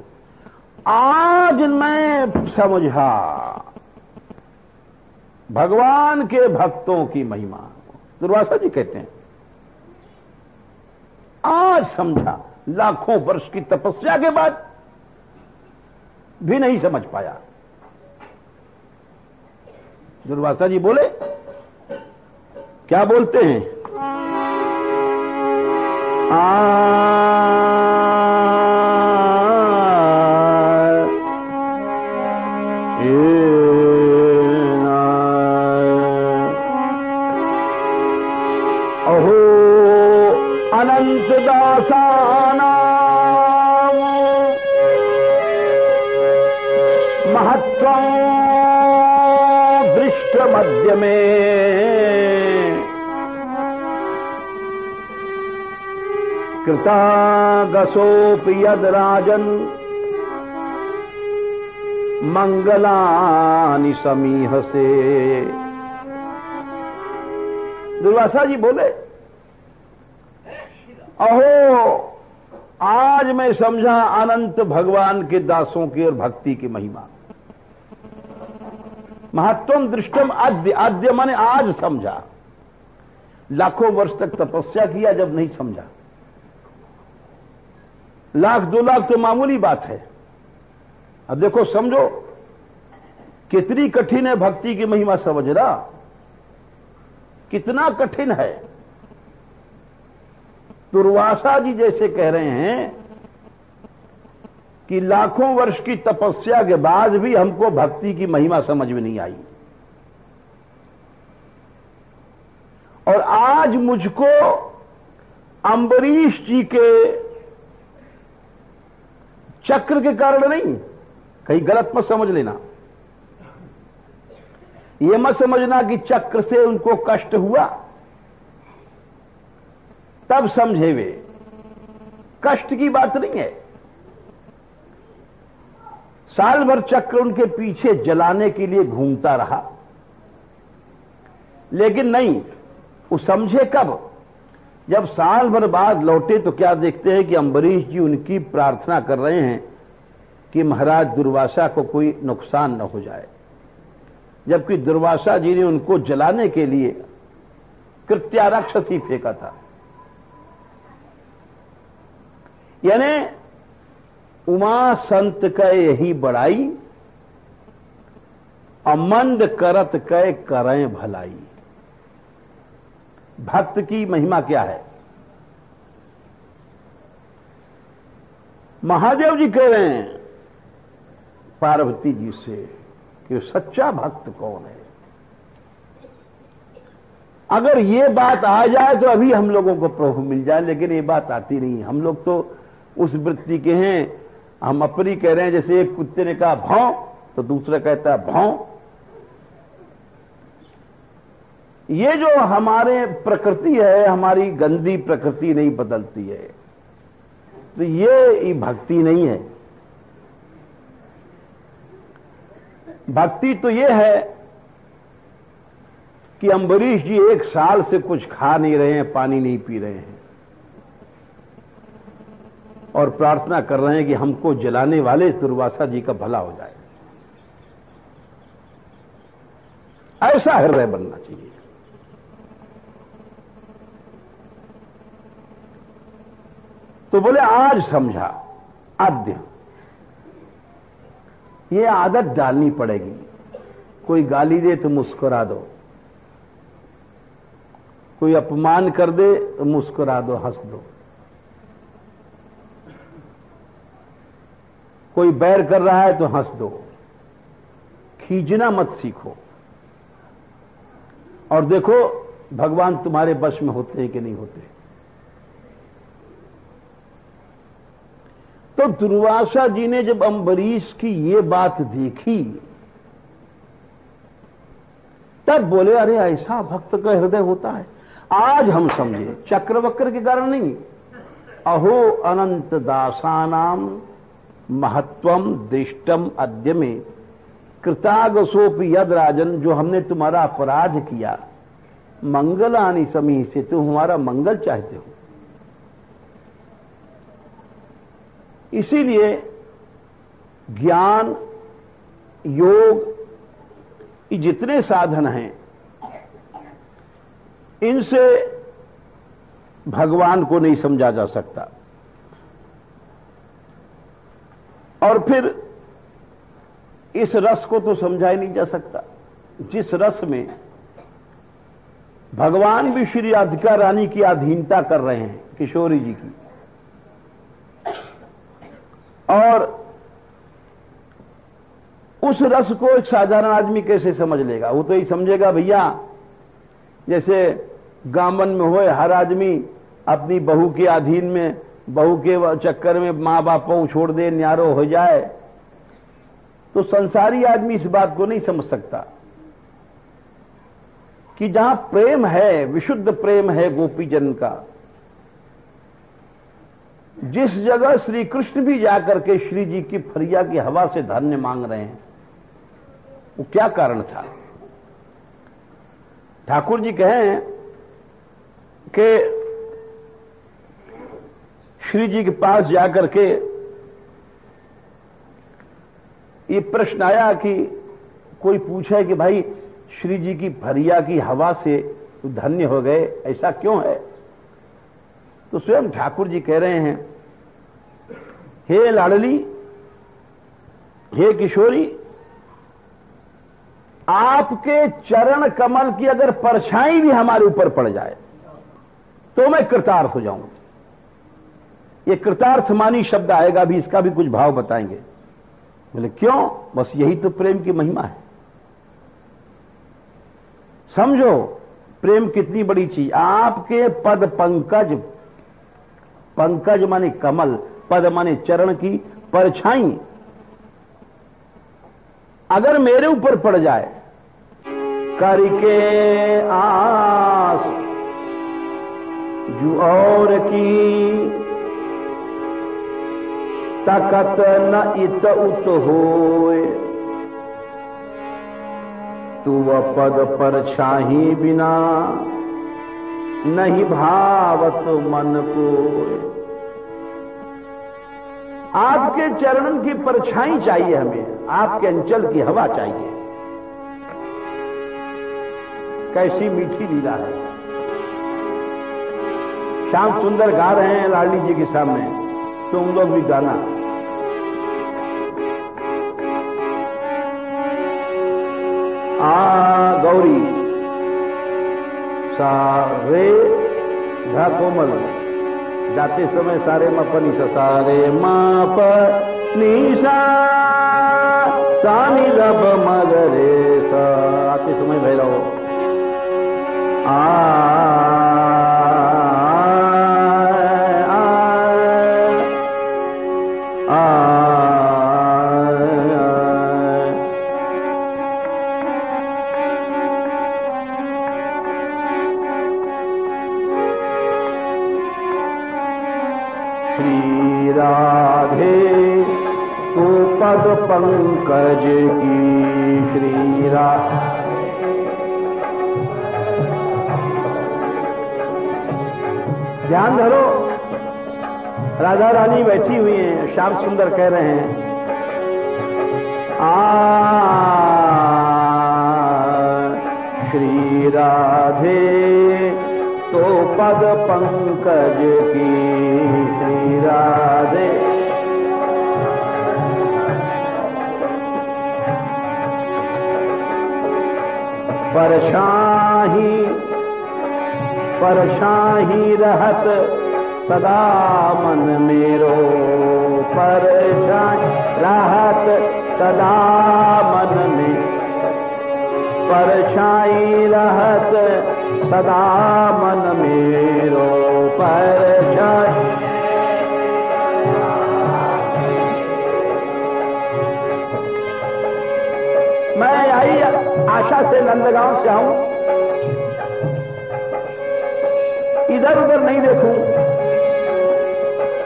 आज मैं समझा भगवान के भक्तों की महिमा। दुर्वासा जी कहते हैं आज समझा, लाखों वर्ष की तपस्या के बाद भी नहीं समझ पाया। दुर्वासा जी बोले, क्या बोलते हैं? अहो अनंत दासानां महत्वं दृष्टमद्य में कृतागसोऽपि यद् राजन् मंगलानि समीहसे। दुर्वासा जी बोले, अहो आज मैं समझा अनंत भगवान के दासों की और भक्ति की महिमा। महत्वम दृष्टम आद्य, आद्य माने आज समझा। लाखों वर्ष तक तपस्या किया, जब नहीं समझा। 1,00,000 2 लाख तो मामूली बात है। अब देखो समझो कितनी कठिन है भक्ति की महिमा समझना, कितना कठिन है। दुर्वासा जी जैसे कह रहे हैं कि लाखों वर्ष की तपस्या के बाद भी हमको भक्ति की महिमा समझ में नहीं आई, और आज मुझको अम्बरीश जी के चक्र के कारण नहीं, कहीं गलत मत समझ लेना, यह मत समझना कि चक्र से उनको कष्ट हुआ तब समझे वे, कष्ट की बात नहीं है। साल भर चक्र उनके पीछे जलाने के लिए घूमता रहा, लेकिन नहीं, वो समझे कब? जब साल भर बाद लौटे तो क्या देखते हैं कि अम्बरीश जी उनकी प्रार्थना कर रहे हैं कि महाराज दुर्वासा को कोई नुकसान न हो जाए, जबकि दुर्वासा जी ने उनको जलाने के लिए कृत्या राक्षसी फेंका था। यानी उमा संत कै यही बड़ाई, अमंद करत कै करें भलाई। भक्त की महिमा क्या है? महादेव जी कह रहे हैं, पार्वती जी से कि सच्चा भक्त कौन है। अगर ये बात आ जाए तो अभी हम लोगों को प्रभु मिल जाए, लेकिन ये बात आती नहीं। हम लोग तो उस वृत्ति के हैं, हम अपनी कह रहे हैं। जैसे एक कुत्ते ने कहा भौं तो दूसरा कहता है भौं। ये जो हमारे प्रकृति है, हमारी गंदी प्रकृति नहीं बदलती है, तो ये भक्ति नहीं है। भक्ति तो ये है कि अम्बरीश जी 1 साल से कुछ खा नहीं रहे हैं, पानी नहीं पी रहे हैं और प्रार्थना कर रहे हैं कि हमको जलाने वाले दुर्वासा जी का भला हो जाए। ऐसा हृदय बनना चाहिए। तो बोले आज समझा, आद्य ये आदत डालनी पड़ेगी। कोई गाली दे तो मुस्कुरा दो, कोई अपमान कर दे तो मुस्कुरा दो, हंस दो। कोई बैर कर रहा है तो हंस दो। खींचना मत सीखो और देखो भगवान तुम्हारे वश में होते हैं कि नहीं होते। तो दुर्वासा जी ने जब अम्बरीश की ये बात देखी तब बोले अरे ऐसा भक्त का हृदय होता है। आज हम समझे, चक्रवक्र के कारण नहीं। अहो अनंत दासानाम महत्वम दृष्टम अद्य में कृतागसोपि यद राजन। जो हमने तुम्हारा अपराध किया, मंगलानि समी से तुम हमारा मंगल चाहते हो। इसीलिए ज्ञान, योग, ये जितने साधन हैं, इनसे भगवान को नहीं समझा जा सकता। और फिर इस रस को तो समझा ही नहीं जा सकता जिस रस में भगवान भी श्री राधिका रानी की अधीनता कर रहे हैं, किशोरी जी की। और उस रस को एक साधारण आदमी कैसे समझ लेगा? वो तो ही समझेगा भैया जैसे गांवन में होए हर आदमी अपनी बहू के अधीन में, बहू के चक्कर में मां बापों छोड़ दे, न्यारो हो जाए। तो संसारी आदमी इस बात को नहीं समझ सकता कि जहां प्रेम है, विशुद्ध प्रेम है गोपीजन का, जिस जगह श्री कृष्ण भी जाकर के श्री जी की फरिया की हवा से धन्य मांग रहे हैं, वो क्या कारण था? ठाकुर जी कहें कि श्री जी के पास जाकर के ये प्रश्न आया कि कोई पूछे कि भाई श्री जी की फरिया की हवा से धन्य हो गए, ऐसा क्यों है? तो स्वयं ठाकुर जी कह रहे हैं, हे लाडली, हे किशोरी, आपके चरण कमल की अगर परछाई भी हमारे ऊपर पड़ जाए तो मैं कृतार्थ हो जाऊंगा। ये कृतार्थमानी शब्द आएगा भी, इसका भी कुछ भाव बताएंगे। बोले क्यों? बस यही तो प्रेम की महिमा है। समझो प्रेम कितनी बड़ी चीज। आपके पद पंकज, पंकज माने कमल, पद माने चरण की परछाई अगर मेरे ऊपर पड़ जाए, करके आस जो और की तकत न इत उत होए, तू पद परछाई बिना नहीं भावत मन को। आपके चरणन की परछाई चाहिए हमें, आपके अंचल की हवा चाहिए। कैसी मीठी लीला है। श्याम सुंदर गा रहे हैं लाडली जी के सामने, तुम लोग भी गाना। आ गौरी सा रे धा कोमल, जाते समय सारे मा प नि सा, सारे मा प नि सा। सानी रब मगरे सा। आते समय भय रहो। श्री राधे तो पद पंकज की श्री राधे। ध्यान धरो, राधा रानी बैठी हुई हैं, श्याम सुंदर कह रहे हैं श्री राधे तो पद पंकज की श्री राधे। परछाही रहत सदा मन मेरो, परछाई रहत सदा मन में, परछाई रहत सदा मन मेरो, परछाई। मैं आई आशा से नंदगांव से आऊं, इधर उधर नहीं देखूं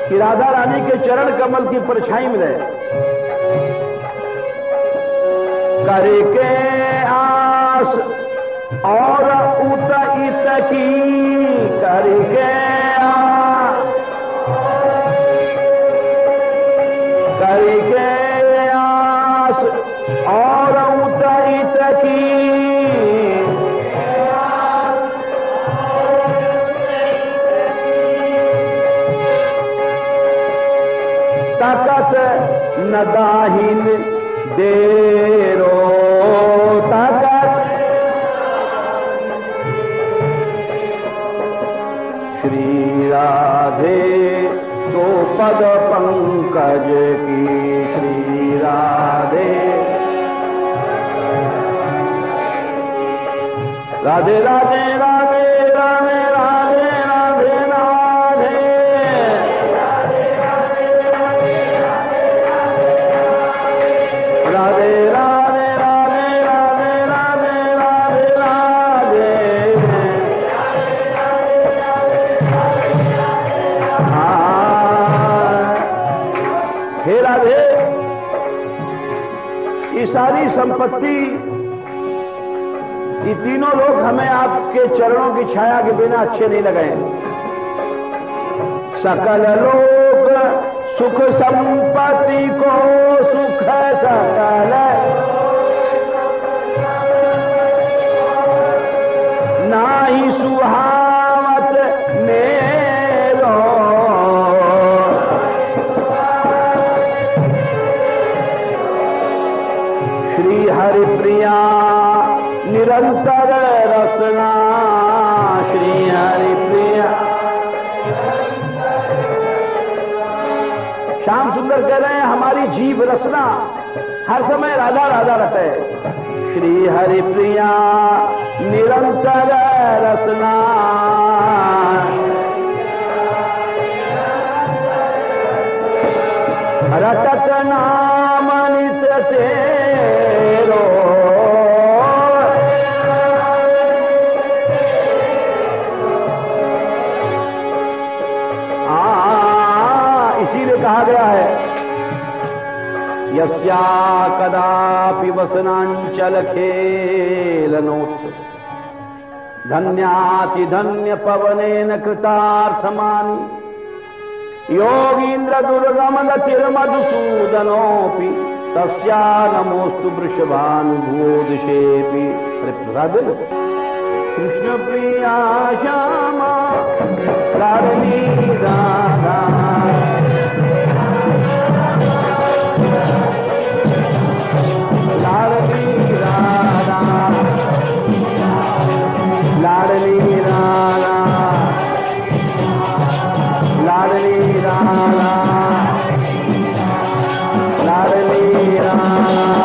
कि राधा रानी के चरण कमल की परछाई मिले। करके आस और उत इत की, करके आस और उत इत की, ताकत न दाहिन देरो, ताकत श्री राधे तो पद पंकज की श्री राधे। राधे राधे राधे राधे राधे राधे राधे, राधे राधे राधे राधे राधे राधे राधे। हे राधे, ये सारी संपत्ति, ये तीनों लोग हमें आपके चरणों की छाया के बिना अच्छे नहीं लगे। सकल लोग सुख संपत्ति को सुख सकल, नाही सुहावत मेरो, श्री हरि प्रिया निरंतर रसना, श्री हरि प्रिया। श्याम सुंदर कह रहे हैं हमारी जीव रसना हर समय राधा राधा रटे। श्री हरि प्रिया निरंतर रसना, रटत नाम नित तेरो, इसीलिए कहा गया है यस्या कदापि वसनांचल खेलनोत्, धन्याति धन्य पवनेन कृतार्थमानि, योगीन्द्र दुर्गम तिर्मधुसूदनोऽपि तस्या नमोस्तु वृषभानुभूदिशेऽपि। अरे प्रसाद कृष्ण प्रिया श्यामा लाडली राधा, लाडली राधा, लाडली राधा, लाडली राधा, लाडली राधा।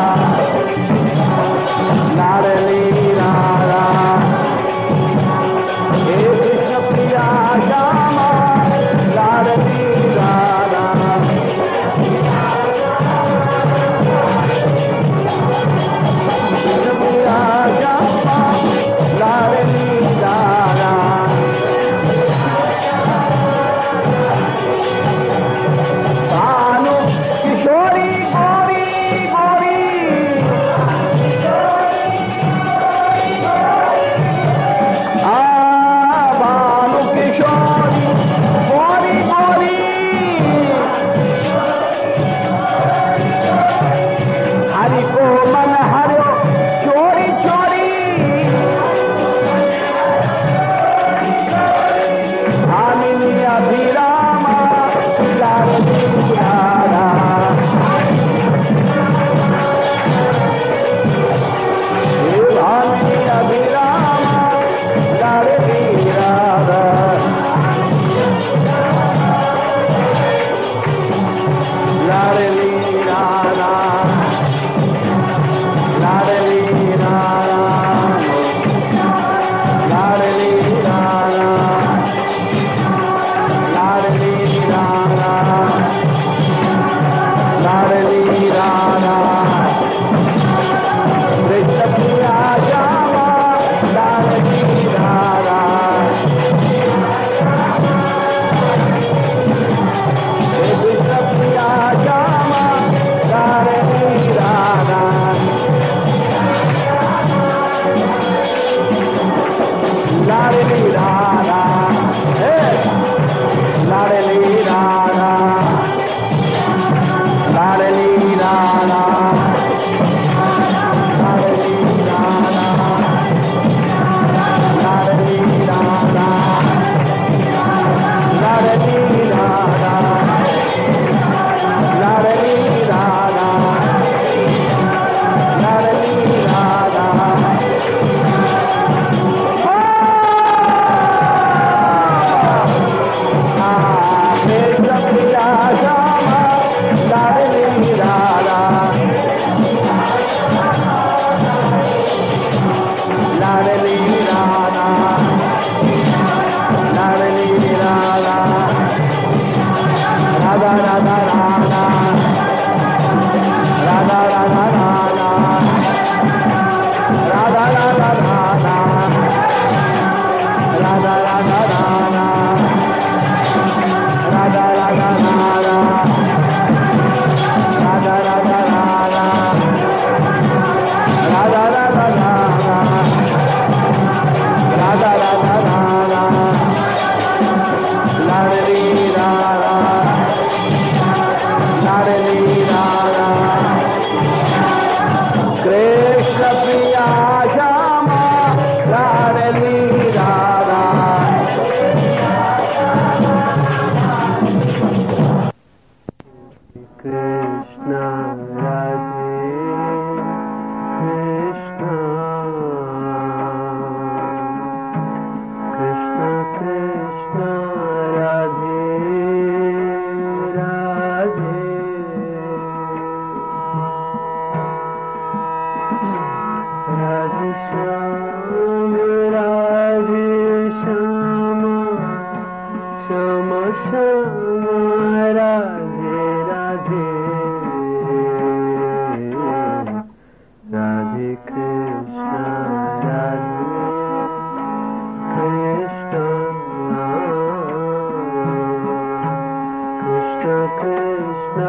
कृष्ण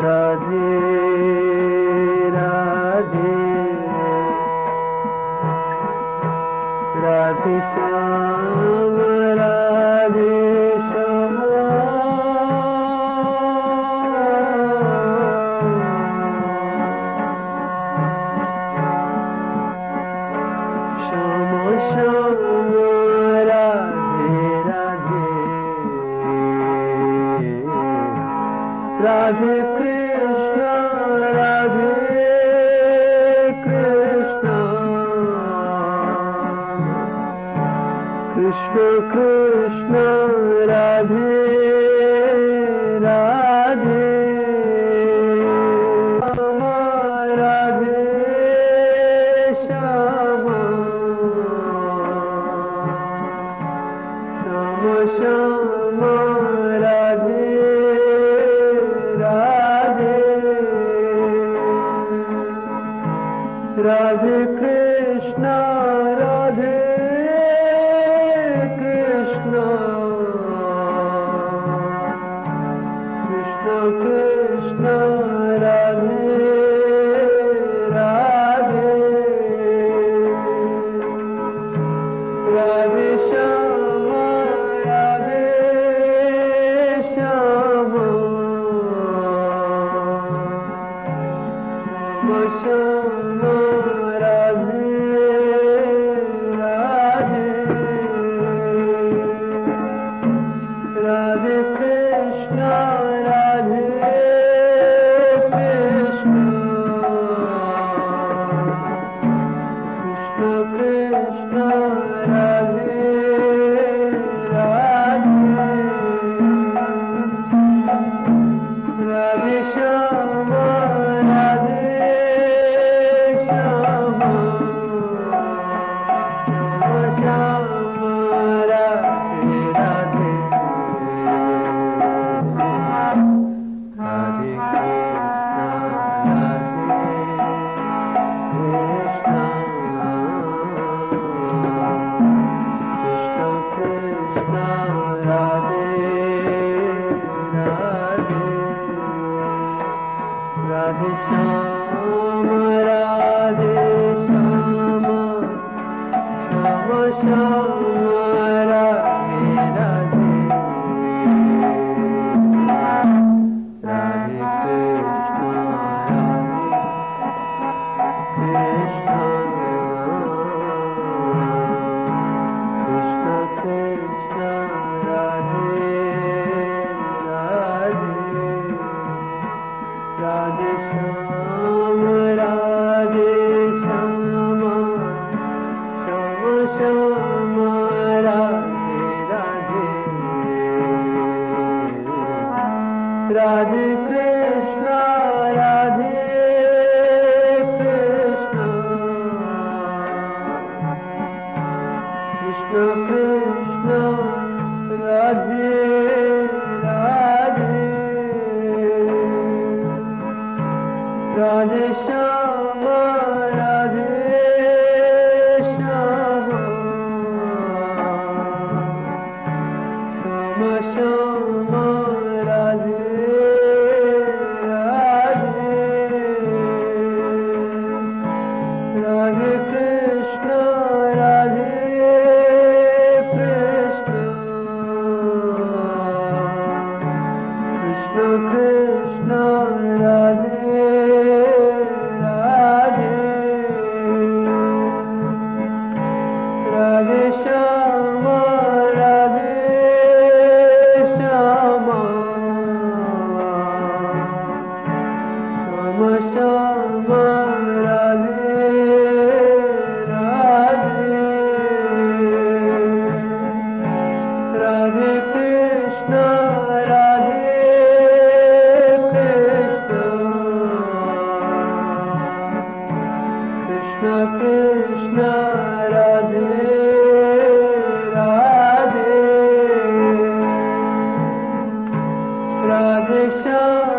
राधे राधे राधे श्याम राधे श्याम श्याम श्याम राधे राधे राधे कृष्ण राधे कृष्ण कृष्ण कृष्ण राधे राधे श्याम राधे श्याम श्याम श्याम राधे राधे राधे कृष्ण राधे कृष्ण कृष्ण कृष्ण राधे राधे राधे श्याम राधे श्याम श्याम राधे राधे राधे कृष्ण राधे कृष्ण कृष्ण कृष्ण राधे राधे राधे श्याम राधे श्याम श्याम राधे राधे राधे कृष्ण राधे राधे राधे श्याम राधे श्याम श्याम श्याम राधे राधे राधे कृष्ण कृष्ण कृष्ण कृष्ण राधे राधे राधे श्याम राधे श्याम श्याम श्याम राधे राधे राधे कृष्ण राधे कृष्ण कृष्ण कृष्ण राधे राधे राधे श्याम राधे श्याम श्याम श्याम राधे राधे राधे कृष्ण राधे कृष्ण कृष्ण कृष्ण राधे राधे राधे श्याम राधे श्याम श्याम श्याम राधे राधे राधे कृष्ण राधे कृष्ण कृष्ण राधे राधे राधे श्याम